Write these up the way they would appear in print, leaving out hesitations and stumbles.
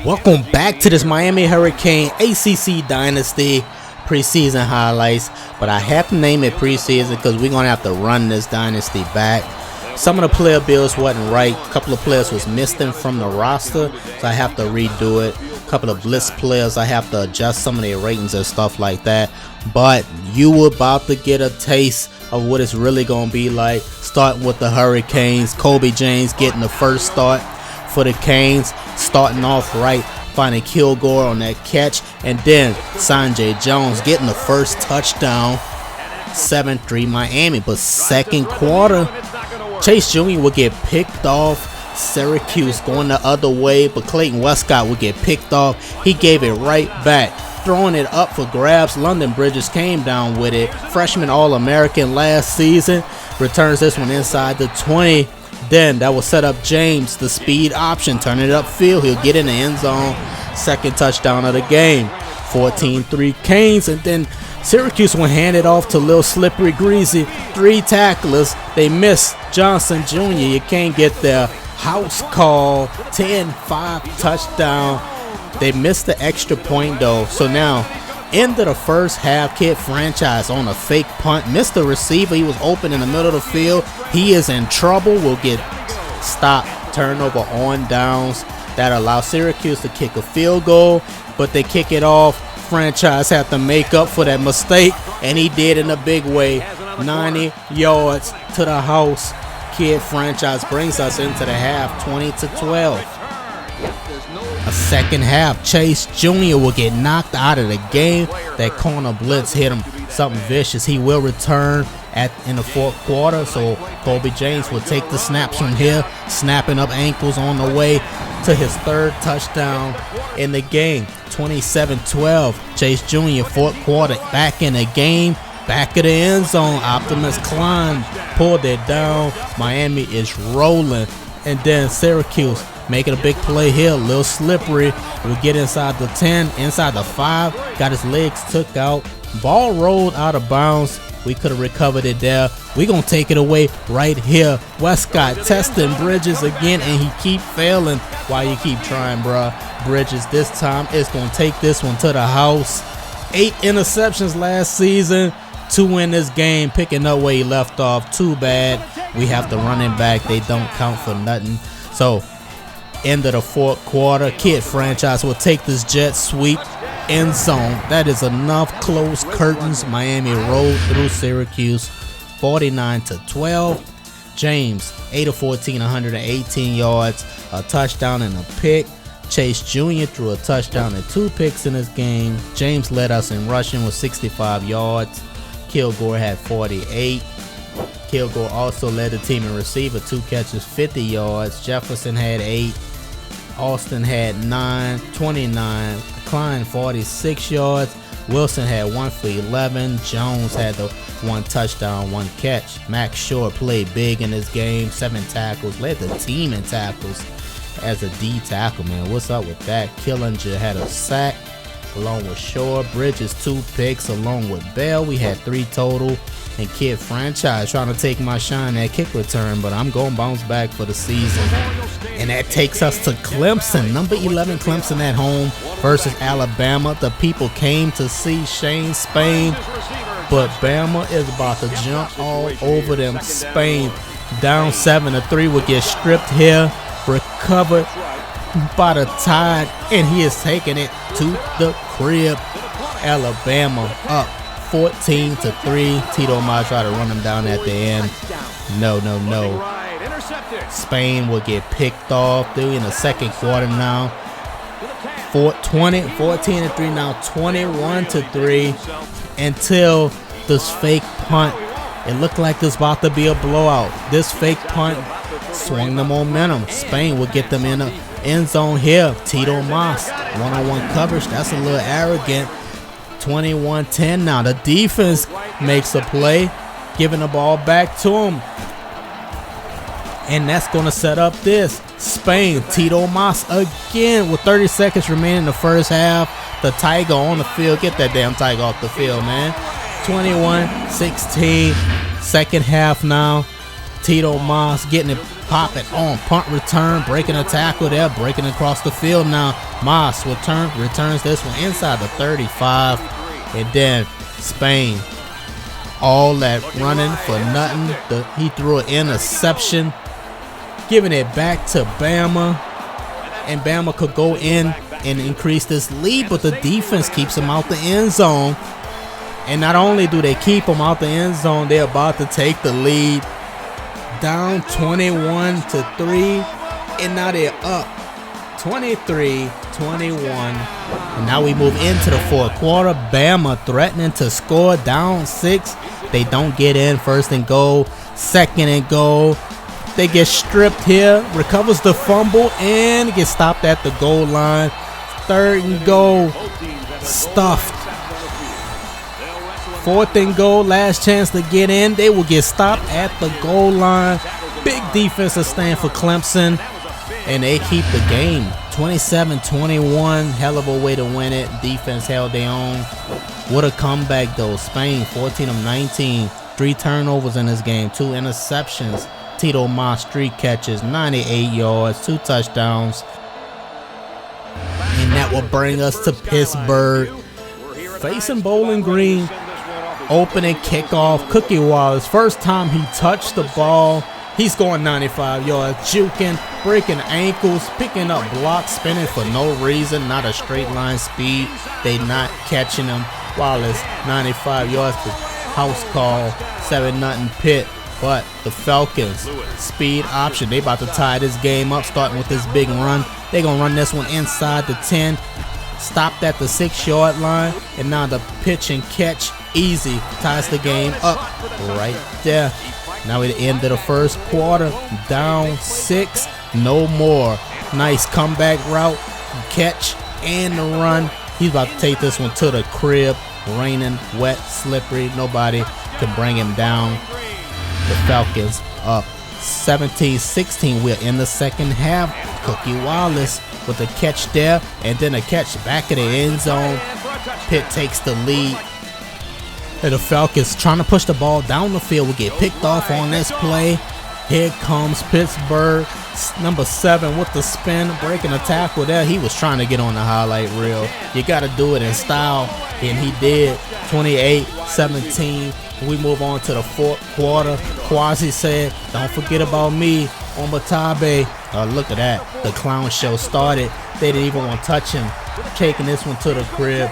Welcome back to this Miami Hurricane ACC Dynasty preseason highlights, but I have to name it preseason because we're going to have to run this dynasty back. Some of the player builds wasn't right. A couple of players was missing from the roster, so I have to redo it. A couple of blitz players, I have to adjust some of their ratings and stuff like that. But you were about to get a taste of what it's really going to be like, starting with the Hurricanes. Kobe James getting the first start for the Canes, starting off right, finding Kilgore on that catch, and then Sanjay Jones getting the first touchdown. 7-3 Miami. But second quarter, Chase Jr. will get picked off. Syracuse going the other way, but Clayton Westcott will get picked off. He gave it right back, throwing it up for grabs. London Bridges came down with it. Freshman All-American last season, returns this one inside the 20. Then that will set up James, the speed option, turning it upfield. He'll get in the end zone. Second touchdown of the game. 14-3 Canes, and then Syracuse will hand it off to Lil Slippery Greasy. 3 tacklers. They miss Johnson Jr. You can't get their house call. 10-5 touchdown. They missed the extra point though. So now, end of the first half, Kid Franchise on a fake punt. Missed the receiver. He was open in the middle of the field. He is in trouble. Will get stopped. Turnover on downs. That allows Syracuse to kick a field goal, but they kick it off. Franchise had to make up for that mistake, and he did in a big way. 90 yards to the house. Kid Franchise brings us into the half, 20-12. A second half, Chase Jr. will get knocked out of the game. That corner blitz hit him something vicious. He will return in the fourth quarter, so Kobe James will take the snaps from here, snapping up ankles on the way to his third touchdown in the game. 27-12. Chase Jr. fourth quarter, back in the game, back of the end zone. Optimus Klein pulled it down. Miami is rolling, and then Syracuse making a big play here. Lil Slippery will get inside the 10, inside the 5. Got his legs took out. Ball rolled out of bounds. We could have recovered it there. We're going to take it away right here. Westcott testing Bridges again, and he keep failing. Why you keep trying, bruh? Bridges this time is going to take this one to the house. 8 interceptions last season. 2 in this game, picking up where he left off. Too bad. We have to run him back. They don't count for nothing. So, end of the fourth quarter, Kid Franchise will take this jet sweep, end zone. That is enough. Close curtains. Miami rolled through Syracuse 49-12. James 8 of 14, 118 yards, a touchdown and a pick. Chase Jr. threw a touchdown and 2 picks in this game. James led us in rushing with 65 yards. Kilgore had 48. Kilgore also led the team in receiver, 2 catches, 50 yards. Jefferson had 8. Austin had 9, 29. Klein 46 yards. Wilson had 1 for 11. Jones had the 1 touchdown, 1 catch. Max Short played big in this game, 7 tackles, led the team in tackles as a D tackle, man. What's up with that? Killinger had a sack along with Shore. Bridges 2 picks along with Bell. We had 3 total. And Kid Franchise trying to take my shine at kick return, but I'm going to bounce back for the season. And that takes us to Clemson. Number 11 Clemson at home versus Alabama. The people came to see Shane Spain, but Bama is about to jump all over them. Spain down 7-3 will get stripped here, recovered by the Tide, and he is taking it to the crib. Alabama up 14-3. Tito Ma tried to run him down at the end. No. Spain will get picked off. They're in the second quarter now. 14-3 now, 21-3 until this fake punt. It looked like this about to be a blowout. This fake punt swung the momentum. Spain will get them in the end zone here. Tito Moss, one-on-one coverage. That's a little arrogant. 21-10 now. The defense makes a play, giving the ball back to him. And that's going to set up this. Spain, Tito Moss again with 30 seconds remaining in the first half. The Tiger on the field. Get that damn Tiger off the field, man. 21-16. Second half now. Tito Moss getting it popping on punt return, breaking a tackle there, breaking across the field now. Moss returns this one inside the 35. And then Spain. All that running for nothing. He threw an interception, giving it back to Bama. And Bama could go in and increase this lead, but the defense keeps him out the end zone. And not only do they keep him out the end zone, they're about to take the lead, down 21-3, and now they're up 23-21. And now we move into the fourth quarter. Bama threatening to score, down 6. They don't get in. First and goal, second and goal. They get stripped here, recovers the fumble, and gets stopped at the goal line. Third and goal, stuffed. Fourth and goal, last chance to get in. They will get stopped at the goal line. Big defensive stand for Clemson, and they keep the game. 27-21, hell of a way to win it. Defense held their own. What a comeback though. Spain, 14 of 19, 3 turnovers in this game, 2 interceptions. Tito Moss, 3 catches, 98 yards, 2 touchdowns. And that will bring us to Pittsburgh. Facing Bowling Green, opening kickoff. Cookie Wallace, first time he touched the ball. He's going 95 yards, juking, breaking ankles, picking up blocks, spinning for no reason, not a straight line speed. They not catching him. Wallace, 95 yards, house call, 7-0 Pitt. But the Falcons, speed option. They about to tie this game up, starting with this big run. They're going to run this one inside the 10. Stopped at the 6-yard line. And now the pitch and catch, easy, ties the game up right there. Now at the end of the first quarter, down 6, no more. Nice comeback route, catch, and the run. He's about to take this one to the crib. Raining, wet, slippery. Nobody can bring him down. The Falcons up 17-16. We're in the second half. Cookie Wallace with a catch there, and then a catch back of the end zone. Pitt takes the lead. And the Falcons trying to push the ball down the field will get picked off on this play. Here comes Pittsburgh. Number 7 with the spin, breaking a tackle there. He was trying to get on the highlight reel. You got to do it in style, and he did. 28-17. We move on to the fourth quarter. Quasi said, "Don't forget about me on Batabe." Look at that. The clown show started. They didn't even want to touch him. Taking this one to the crib.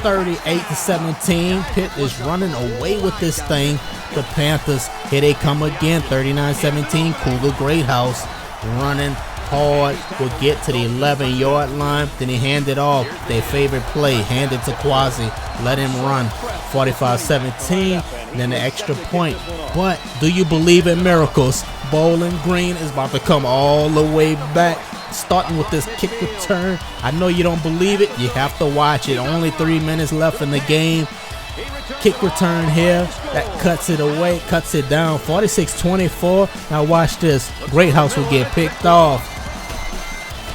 38-17. Pitt is running away with this thing. The Panthers, here they come again. 39-17. Cougar Greathouse running hard. Will get to the 11-yard line. Then he handed off. Their favorite play. Handed to Quasi. Let him run. 45-17. Then the extra point. But do you believe in miracles? Bowling Green is about to come all the way back. Starting with this kick return. I know you don't believe it. You have to watch it. Only 3 minutes left in the game. Kick return here. That cuts it away. Cuts it down. 46-24. Now watch this. Greathouse will get picked off.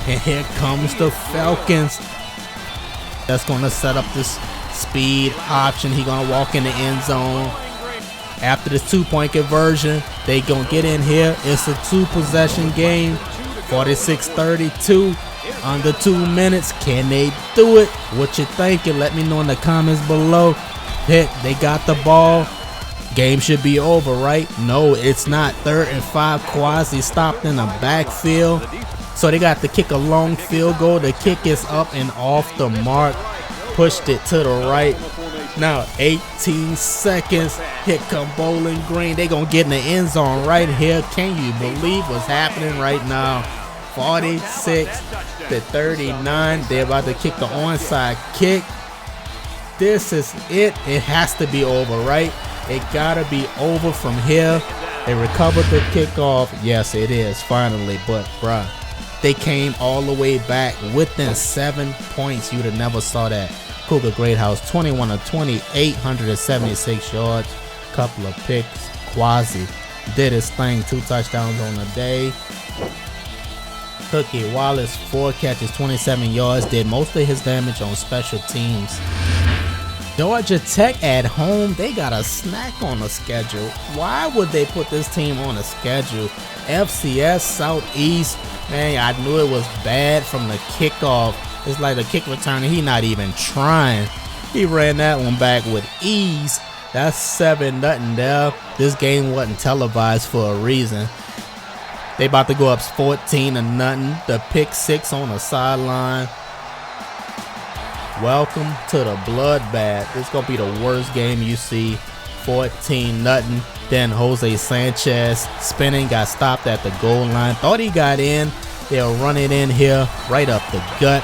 And here comes the Falcons. That's going to set up this speed option. He's going to walk in the end zone. After this 2-point conversion, they going to get in here. It's a 2-possession game. 46-32, under 2 minutes. Can they do it? What you thinking? Let me know in the comments below. Pitt, they got the ball. Game should be over, right? No, it's not. 3rd and 5. Quasi stopped in the backfield. So they got to kick a long field goal. The kick is up and off the mark. Pushed it to the right. Now 18 seconds. Here come Bowling Green. They gonna get in the end zone right here. Can you believe what's happening right now? 46-39. They're about to kick the onside kick. This is it. It has to be over, right? It gotta be over from here. They recovered the kickoff. Yes, it is finally. But bruh, they came all the way back within 7 points. You'd have never saw that. Cougar Greathouse, 21 of 28, 176 yards, couple of picks. Quasi did his thing, 2 touchdowns on the day. Cookie Wallace, 4 catches, 27 yards, did most of his damage on special teams. Georgia Tech at home, they got a snack on the schedule. Why would they put this team on a schedule? FCS Southeast, Man, I knew it was bad from the kickoff. It's like the kick returner, he not even trying. He ran that one back with ease. That's 7-0 there. This game wasn't televised for a reason. They about to go up 14-0. The pick 6 on the sideline. Welcome to the bloodbath. This is going to be the worst game you see. 14-0. Then Jose Sanchez spinning, got stopped at the goal line. Thought he got in. They'll run it in here right up the gut.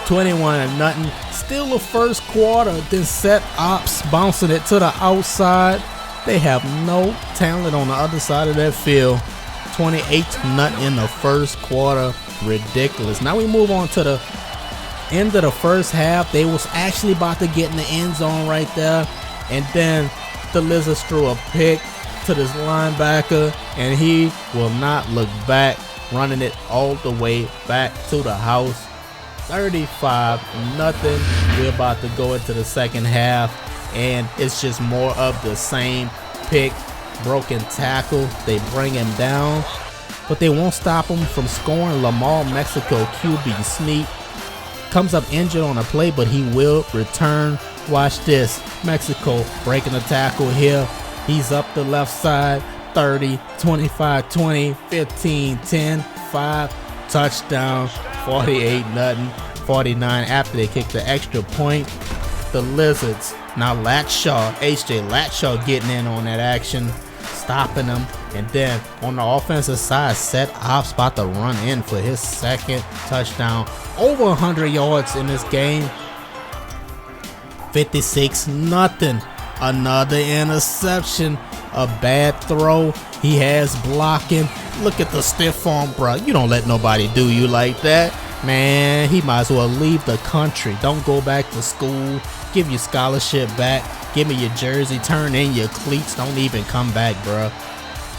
21-0. Still the first quarter. Then set ops bouncing it to the outside. They have no talent on the other side of that field. 28-0 in the first quarter. Ridiculous. Now we move on to the end of the first half. They was actually about to get in the end zone right there. And then the Lizards threw a pick to this linebacker. And he will not look back. Running it all the way back to the house. 35-0. We're about to go into the second half. And it's just more of the same. Pick. Broken tackle. They bring him down, but they won't stop him from scoring. Lamar Mexico QB sneak comes up injured on a play, but he will return. Watch this. Mexico breaking the tackle here. He's up the left side. 30, 25, 20, 15, 10, 5. Touchdown. 48-0. 49 after they kick the extra point. The Lizards now Latshaw, HJ Latshaw getting in on that action, stopping them. And then on the offensive side, Set Ops about to run in for his second touchdown. Over 100 yards in this game. 56-0. Another interception. A bad throw. He has blocking. Look at the stiff arm, bro. You don't let nobody do you like that. Man, he might as well leave the country. Don't go back to school. Give your scholarship back. Give me your jersey. Turn in your cleats. Don't even come back, bro.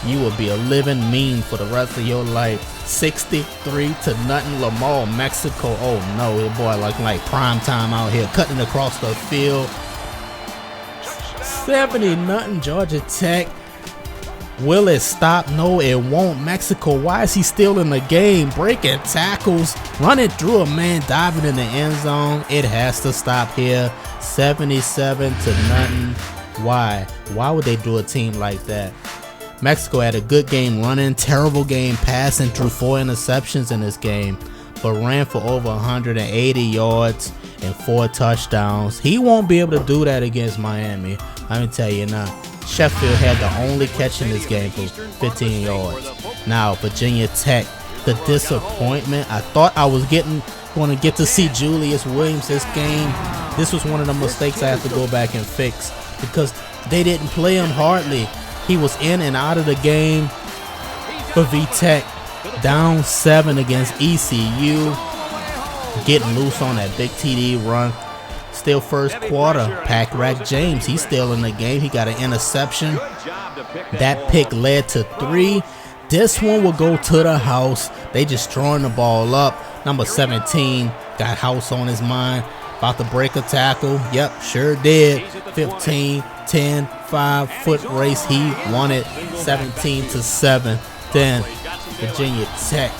You will be a living meme for the rest of your life. 63-0 Lamar Mexico. Oh no, your boy looking like prime time out here, cutting across the field. 70-0 Georgia Tech. Will it stop? No, it won't. Mexico, why is he still in the game? Breaking tackles, running through a man, diving in the end zone. It has to stop here. 77-0. Why? Why would they do a team like that? Mexico had a good game running, terrible game passing, threw 4 interceptions in this game, but ran for over 180 yards and 4 touchdowns. He won't be able to do that against Miami. Let me tell you now. Sheffield had the only catch in this game for 15 yards. Now, Virginia Tech, the disappointment. I thought I was going to get to see Julius Williams this game. This was one of the mistakes I have to go back and fix because they didn't play him hardly. He was in and out of the game for V-Tech. Down 7 against ECU. Getting loose on that big TD run. Still first quarter. Pack-Rack James, he's still in the game. He got an interception. That pick led to 3. This one will go to the house. They just throwing the ball up. Number 17 got house on his mind. About to break a tackle. Yep, sure did. 15, 10, 5 foot race. He won it 17-7. Then Virginia Tech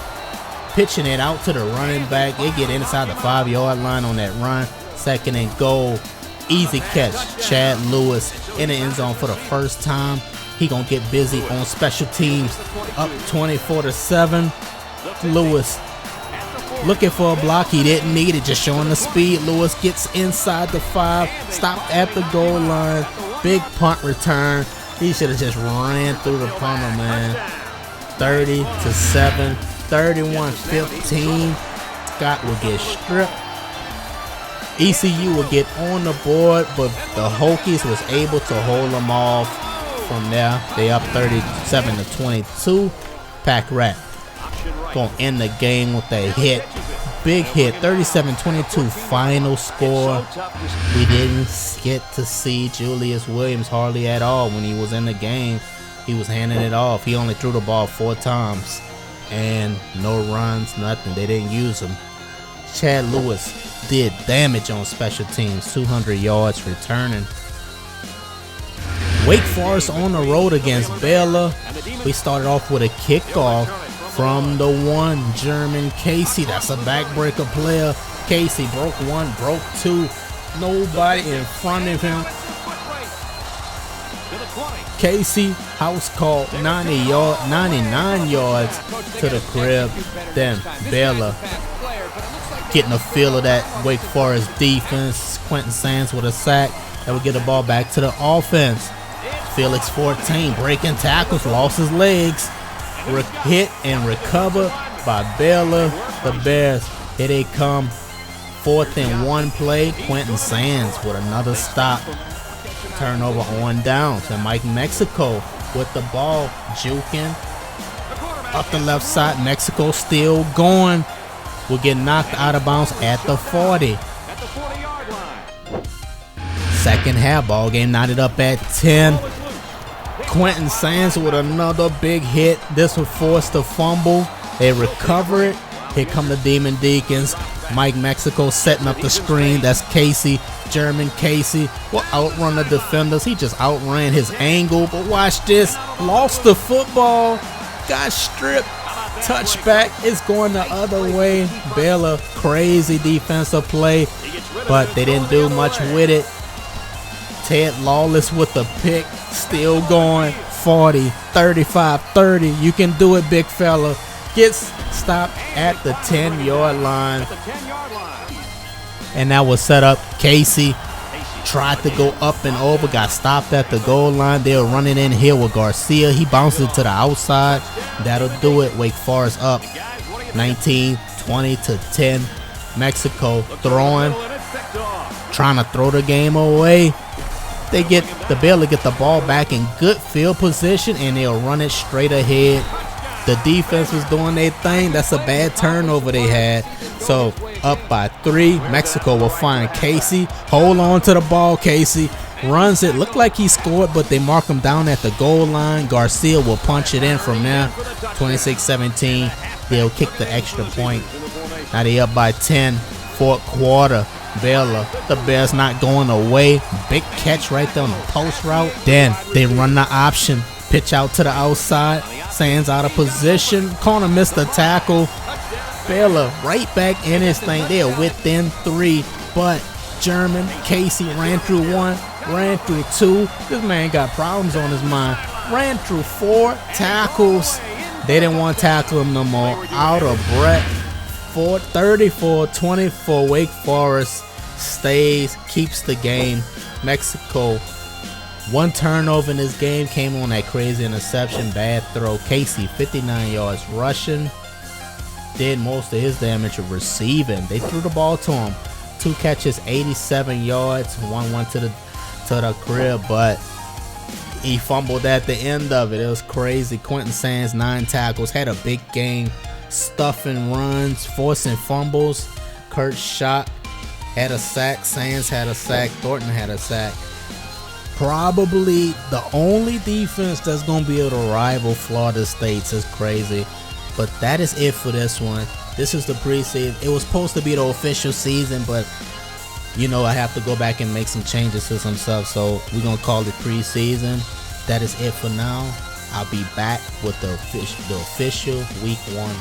pitching it out to the running back. They get inside the 5-yard line on that run. 2nd and goal. Easy catch. Chad Lewis in the end zone for the first time. He gonna get busy on special teams. Up 24-7. Lewis looking for a block. He didn't need it. Just showing the speed. Lewis gets inside the 5. Stopped at the goal line. Big punt return. He should have just ran through the punter, man. 30-7. 31-15. Scott will get stripped. ECU will get on the board, but the Hokies was able to hold them off. From there, they up 37-22. Pack-Rat gonna end the game with a hit. Big hit. 37-22 final score. We didn't get to see Julius Williams hardly at all when he was in the game. He was handing it off. He only threw the ball 4 times. And no runs, nothing. They didn't use him. Chad Lewis did damage on special teams. 200 yards returning. Wake Forest on the road against Baylor. We started off with a kickoff. From the one, German Casey. That's a backbreaker player. Casey broke one, broke two. Nobody in front of him. Casey house call 99 yards to the crib. Then Baylor getting a feel of that Wake Forest defense. Quentin Sands with a sack that would get the ball back to the offense. Felix 14 breaking tackles, lost his legs. Hit and recovered by Baylor. The Bears, here they come. 4th and 1 play. Quentin Sands with another stop. Turnover on down to Mike Mexico with the ball, juking up the left side. Mexico still going. Will get knocked out of bounds at the 40. Second half, ball game knotted up at 10. Quentin Sands with another big hit. This would force the fumble. They recover it. Here come the Demon Deacons. Mike Mexico setting up the screen. That's Casey. German Casey will outrun the defenders. He just outran his angle. But watch this. Lost the football. Got stripped. Touchback. It's going the other way. Baylor, crazy defensive play. But they didn't do much with it. Ted Lawless with the pick. Still going. 40, 35, 30. You can do it, big fella. Gets stopped at the 10-yard line. And that was set up. Casey tried to go up and over, got stopped at the goal line. They were running in here with Garcia. He bounced it to the outside. That'll do it. Wake Forest up 19, 20 to 10. Mexico throwing, trying to throw the game away. They get the Baylor get the ball back in good field position, and they'll run it straight ahead. The defense was doing their thing. That's a bad turnover they had. So up by 3. Mexico will find Casey. Hold on to the ball, Casey. Runs it. Looked like he scored, but they mark him down at the goal line. Garcia will punch it in from there. 26-17. They'll kick the extra point. Now they up by 10. 4th quarter. Baylor. The Bears not going away. Big catch right there on the post route. Then they run the option. Pitch out to the outside. Sands out of position. Corner missed the tackle. Baylor right back in his thing. They are within 3. But German Casey ran through 1, ran through 2. This man got problems on his mind. Ran through 4 tackles. They didn't want to tackle him no more. Out of breath. 34-24. Wake Forest stays, keeps the game. Mexico. 1 turnover in this game came on that crazy interception. Bad throw. Casey, 59 yards rushing. Did most of his damage of receiving. They threw the ball to him. 2 catches, 87 yards. 1 went to the crib, but he fumbled at the end of it. It was crazy. Quentin Sands, 9 tackles. Had a big game. Stuffing runs, forcing fumbles. Kurt Schott had a sack. Sands had a sack. Thornton had a sack. Probably the only defense that's going to be able to rival Florida State's. Is crazy. But that is it for this one. This is the preseason. It was supposed to be the official season, but you know I have to go back and make some changes to some stuff. So we're going to call it preseason. That is it for now. I'll be back with the official week 1